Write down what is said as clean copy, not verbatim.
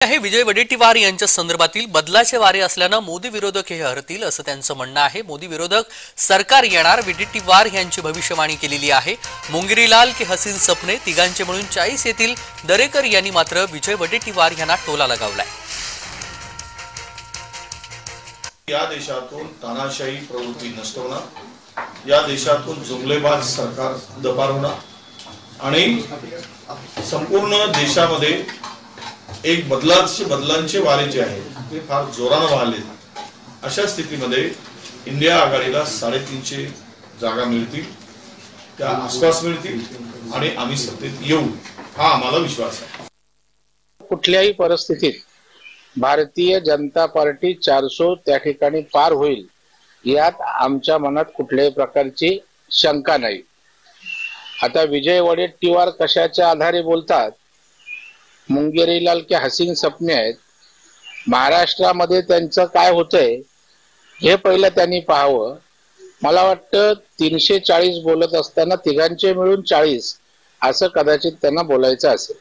आहे विजय वडेट्टीवार यांच्या संदर्भातील बदलाचे वारे असल्यानं मोदी विरोधक हे हरतील असं त्यांचं म्हणणं आहे। मोदी विरोधक सरकार येणार, वडेट्टीवार यांची भविष्यवाणी केलेली आहे। मुंगेरीलाल के हसीन सपने तिघांचे मिळून 40 येतील। दरेकर यांनी मात्र विजय वडेट्टीवार यांना टोला लगावलाय। या देशातून तानाशाही प्रवृत्ती नष्ट होणार, या देशातून जुमलेबाज सरकार दबार होणार आणि संपूर्ण देशामध्ये एक बदलांचे वारे जे आहेत ते फार जोराने वाहले। अशा स्थितीमध्ये इंडिया आघाडीला 350 जागा मिळतील, त्या आसपास मिळतील आणि आम्ही सत्तेत येऊ, हा आम्हाला विश्वास आहे। कुठल्याही परिस्थितीत भारतीय जनता पार्टी 400 त्या ठिकाणी पार होईल यात आमच्या मनात कुठल्याही प्रकारची शंका नाही। आता विजय वडेट्टीवार कशाच्या आधारे बोलतात? मुंगेरीलाल के हसीन सपने आहेत। महाराष्ट्रामध्ये त्यांचं काय होतंय हे पहिलं त्यांनी पाहावं। मला वाटतं 340 बोलत असताना तिघांचे मिळून 40 असं कदाचित त्यांना बोलायचं असेल।